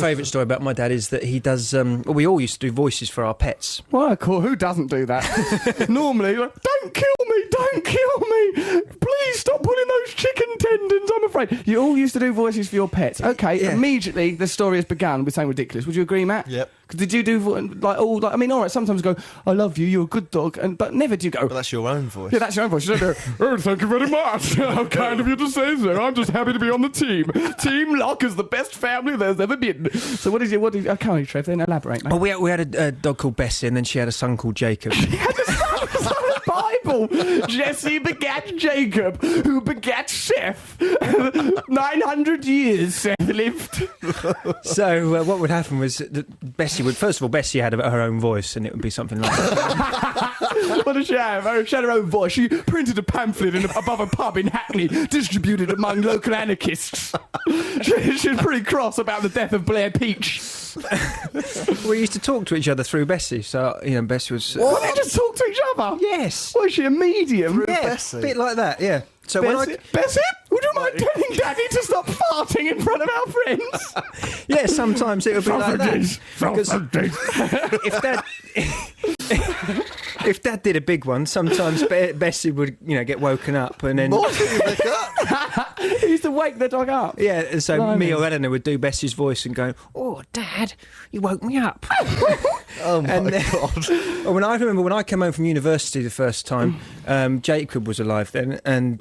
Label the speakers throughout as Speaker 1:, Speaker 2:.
Speaker 1: favourite story about my dad is that he does. We all used to do voices for our pets.
Speaker 2: Well, cool. Who doesn't do that? Normally, like, don't kill me, don't kill me. Please stop pulling those chicken tendons, I'm afraid. You all used to do voices for your pets. Okay, immediately the story has begun with something ridiculous. Would you agree, Matt?
Speaker 3: Yep.
Speaker 2: Did you do, all right, sometimes go, I love you, you're a good dog, but never do you go...
Speaker 3: But that's your own voice.
Speaker 2: Yeah, that's your own voice. You don't go, oh, thank you very much. How kind of you to say so. I'm just happy to be on the team. Team Lock is the best family there's ever been. So what is it? I can't, Trev, then elaborate, mate.
Speaker 1: Well, we had a dog called Bessie, and then she had a son called Jacob.
Speaker 2: She had a son of the Bible. Jesse begat Jacob, who begat Seth. 900 years Seth lived.
Speaker 1: So what would happen was that Bessie had her own voice, and it would be something like that.
Speaker 2: What did she have? She had her own voice. She printed a pamphlet above a pub in Hackney, distributed among local anarchists. She was pretty cross about the death of Blair Peach.
Speaker 1: We used to talk to each other through Bessie, so Bessie was.
Speaker 2: What? They just talk to each other?
Speaker 1: Yes.
Speaker 2: Was she a medium?
Speaker 1: Yeah,
Speaker 3: Bessie?
Speaker 1: a bit like that. Yeah. So
Speaker 2: Bessie, would you mind telling Daddy to stop farting in front of our friends?
Speaker 1: Yeah, sometimes it would be like that. Because if Dad did a big one, sometimes Bessie would, get woken up and then.
Speaker 3: What did you pick up?
Speaker 2: He used to wake the dog up.
Speaker 1: Yeah, and so me or Eleanor would do Bessie's voice and go, "Oh, Dad, you woke me up."
Speaker 3: Oh my God!
Speaker 1: I remember when I came home from university the first time, Jacob was alive then, and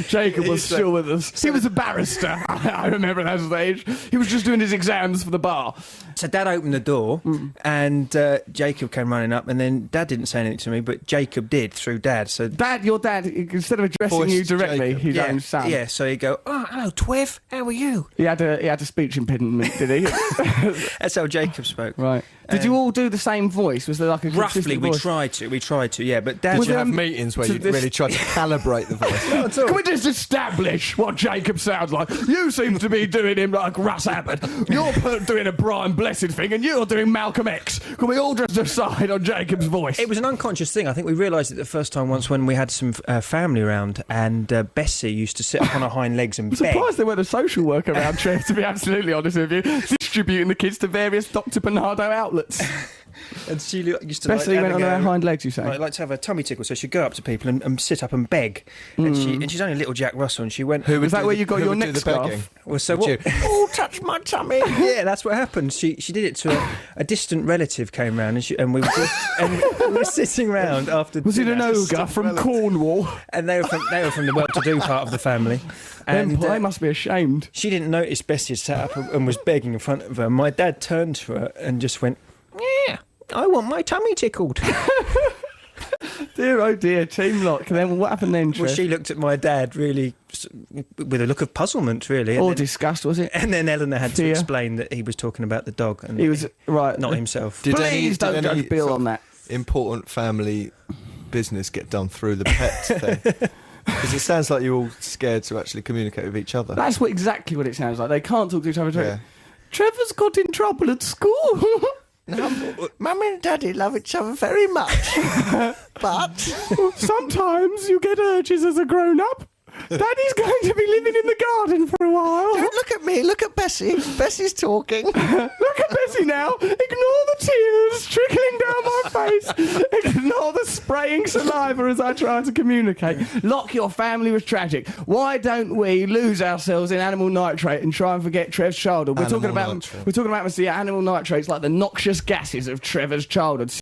Speaker 2: Jacob was still with us. He was a barrister. I remember that stage. He was just doing his exams for the bar.
Speaker 1: So Dad opened the door, and Jacob came running up, and then Dad didn't say anything to me, but Jacob did through Dad. So
Speaker 2: your dad, instead of addressing you directly, his own son.
Speaker 1: Yeah, so he'd go, "Oh, hello, Trev, how are you?"
Speaker 2: He had a speech impediment, did he?
Speaker 1: That's how Jacob spoke.
Speaker 2: Right. Did you all do the same voice? Was there like a
Speaker 1: roughly?
Speaker 2: We
Speaker 1: tried to, yeah. But Dad,
Speaker 3: Did you have meetings where you really tried to calibrate the voice?
Speaker 2: Can we just establish what Jacob sounds like? You seem to be doing him like Russ Abbott. You're doing a Brian Blessed thing, and you're doing Malcolm X. Can we all just decide on Jacob's voice?
Speaker 1: It was an unconscious thing. I think we realised it the first time once when we had some family around, and Bessie used to sit up on her hind legs and beg.
Speaker 2: I'm surprised there weren't a social worker around, Trev, to be absolutely honest with you, distributing the kids to various Dr. Bernardo outlets.
Speaker 1: And she used to
Speaker 2: Bessie went on her hind legs, you say?
Speaker 1: Like to have a tummy tickle, so she'd go up to people and sit up and beg. And she's only little Jack Russell, and she went...
Speaker 2: Was that where you got your neck scarf?
Speaker 1: Well, so what?
Speaker 2: Oh, touch my tummy!
Speaker 1: Yeah, that's what happened. She did it to a distant relative came round, and we were sitting round after...
Speaker 2: Was it an ogre from Cornwall?
Speaker 1: And they were from the well-to-do part of the family. And
Speaker 2: they must be ashamed.
Speaker 1: She didn't notice Bessie had sat up and was begging in front of her. My dad turned to her and just went, "Yeah, I want my tummy tickled."
Speaker 2: Dear, oh dear, Team Lock. And then what happened then, Trev?
Speaker 1: Well, she looked at my dad really with a look of puzzlement, really.
Speaker 2: Or disgust, was it?
Speaker 1: And then Eleanor had to explain that he was talking about the dog. And
Speaker 2: he was, right.
Speaker 1: Not himself.
Speaker 2: Please don't judge Bill on that.
Speaker 3: Important family business get done through the pet thing? Because it sounds like you're all scared to actually communicate with each other.
Speaker 2: That's exactly what it sounds like. They can't talk to each other.
Speaker 3: Yeah.
Speaker 2: Trevor's got in trouble at school.
Speaker 3: Mummy and Daddy love each other very much. But
Speaker 2: sometimes you get urges as a grown-up. Daddy's going to be living in the garden for a while.
Speaker 3: Don't look at me, look at Bessie. Bessie's talking.
Speaker 2: Look at Bessie now. Ignore the tears trickling down my face. Ignore the spraying saliva as I try to communicate. Lock, your family was tragic. Why don't we lose ourselves in animal nitrate and try and forget Trev's childhood? We're talking about the animal nitrates like the noxious gases of Trevor's childhood.